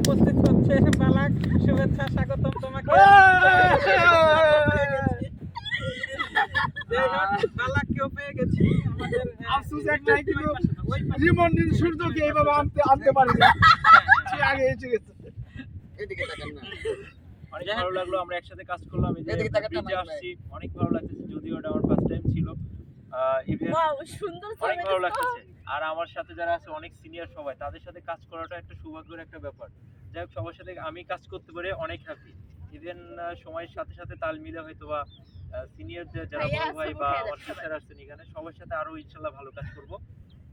উপস্থিত হচ্ছে বালাক, শুভেচ্ছা স্বাগতম তোমাকে। বালাককেও পেয়ে গেছি আমাদের। আফসোস একটাই, কিন্তু রিমন্ডিন সূর্যকে এইভাবে আনতে পারি না, সে আগে এসে গেছে। এদিকে তাকান না। অনেক ভালো লাগলো, আমরা একসাথে কাজ করলাম, এই যে ব্রিজে আসছি, অনেক ভালো লাগতেছে। যদিও এটা আমার ফার্স্ট টাইম ছিল, ইভেন অনেক ভালো লাগতেছে। আর আমার সাথে যারা আছে অনেক সিনিয়র সবাই, তাদের সাথে কাজ করাটা একটা সৌভাগ্যের একটা ব্যাপার। যাই হোক, সবার সাথে আমি কাজ করতে পারে অনেক হ্যাপি। ইভেন সময়ের সাথে সাথে তাল মিলে হয়তো বা সিনিয়র যারা বড় ভাই বা আমার টিচার আসছেন এখানে, সবার সাথে আরো ইনশাল্লাহ ভালো কাজ করব,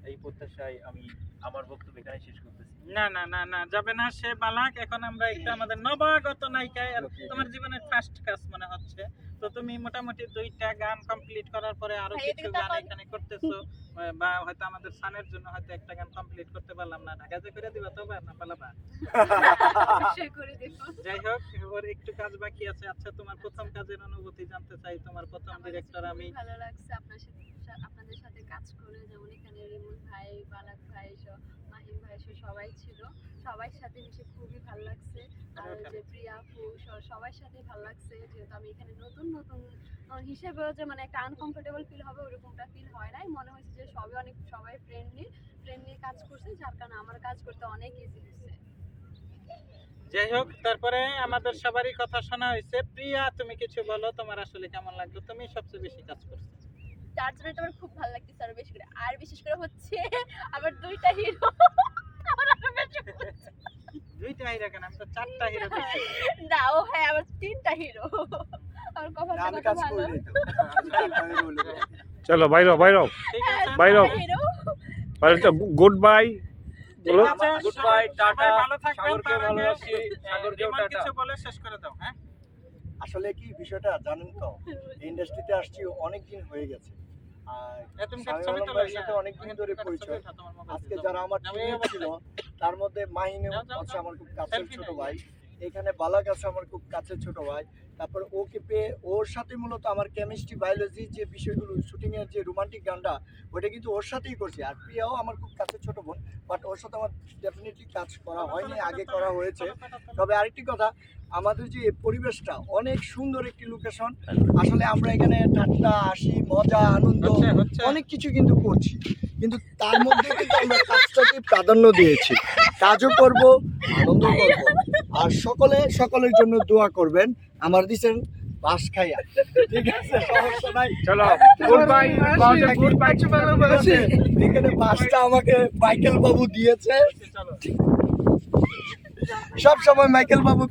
এই প্রত্যাশায় আমি আমার বক্তব্য এখানে শেষ করতেছি। না না না না, যাবে না সে বালাক। এখন আমরা একটু আমাদের নবাগত নায়িকায়, আর তোমার জীবনের ফার্স্ট কাজ মনে হচ্ছে। তো তুমি মোটামুটি 2টা গান কমপ্লিট করার পরে আরো কিছু গান এখানে করতেছো, বা হয়তো আমাদের সানের জন্য হয়তো একটা গান কমপ্লিট করতে পারলাম না, ঢাকা যে করে দিবা তবে না পালাবা। যাই হোক, ওর একটু কাজ বাকি আছে। আচ্ছা, তোমার প্রথম কাজের অনুভূতি জানতে চাই। তোমার প্রথম ডিরেক্টর আমি। ভালো লাগছে আপনাদের সাথে কাজ করে, যেমন এখানে রিমন ভাই, বালাক ভাই, মাহিম ভাই সবাই ছিল, সবার সাথে মিশে খুবই ভালো লাগছে। আর যে প্রিয়া আপু, সবার সাথে ভালো লাগছে। যেহেতু আমি এখানে নতুন হিসেবেও যে মানে একটা আনকমফোর্টেবল ফিল হবে ওরকমটা ফিল হয় নাই, মনে হয়েছে যে সবাই ফ্রেন্ডলি কাজ করছে, যার কারণে আমার কাজ করতে অনেক ইজি হয়েছে। যাই হোক, তারপরে আমাদের সবারই কথা শোনা হয়েছে। প্রিয়া, তুমি কিছু বলো, তোমার আসলে কেমন লাগলো? তুমি সবচেয়ে বেশি কাজ করছো, তার জন্য তোমার খুব ভালো লাগতেছে আরো বেশি করে। আর বিশেষ করে হচ্ছে আবার 2টা হিরো, আমার আরো বেশি 2টা হিরো কেন? আমি তো 4টা হিরো দেখছি। না, ও হ্যাঁ, আবার 3টা হিরো। আমার কভারটা কত ভালো। চলো বাইরো ঠিক আছে, বাইরো। হিরো গুড বাই বলো। আচ্ছা, গুড বাই, টাটা। সবাই ভালো থাকবেন। সাগরকে তার আগে ভালোবাসি, সাগরকেও রিমন টাটা। কিছু বলে শেষ করে দাও। হ্যাঁ, আসলে কি বিষয়টা জানেন তো, ইন্ডাস্ট্রিতে আসছি অনেকদিন হয়ে গেছে, আর তুমি শামীম ছবি আলম তোলো, ভাইয়ের সাথে অনেকদিন ধরে পরিচয়। আজকে যারা আমার টিমে ছিল তার মধ্যে মাহিনে হচ্ছে আমার খুব কাছের ছোট ভাই, এখানে বালাক আছে আমার খুব কাছের ছোট ভাই। তারপর ওকে পেয়ে ওর সাথে মূলত আমার কেমিস্ট্রি, বায়োলজি যে বিষয়গুলো, শুটিংয়ের যে রোমান্টিক গানটা, ওটা কিন্তু ওর সাথেই করছি। আর প্রিয়াও আমার খুব কাছের ছোট বোন, বাট ওর সাথে আমার ডেফিনেটলি কাজ করা হয়নি, আগে করা হয়েছে। তবে আরেকটি কথা, আমাদের যে পরিবেশটা অনেক সুন্দর একটি লোকেশন। আসলে আমরা এখানে ঠাট্টা, হাসি, মজা, আনন্দ অনেক কিছু কিন্তু করছি, কিন্তু তার মধ্যে কিন্তু আমরা কাজটাকে প্রাধান্য দিয়েছি। কাজও করব, আনন্দ করব, আর সকলের জন্য দোয়া করবেন। আমার দিছেন বাস খাইয়া, ঠিক আছে, সমস্যা নাই। চলো গুড বাই, গুড বাই। এখানে বাসটা আমাকে মাইকেল বাবু দিয়েছে, সব সময় মাইকেল বাবু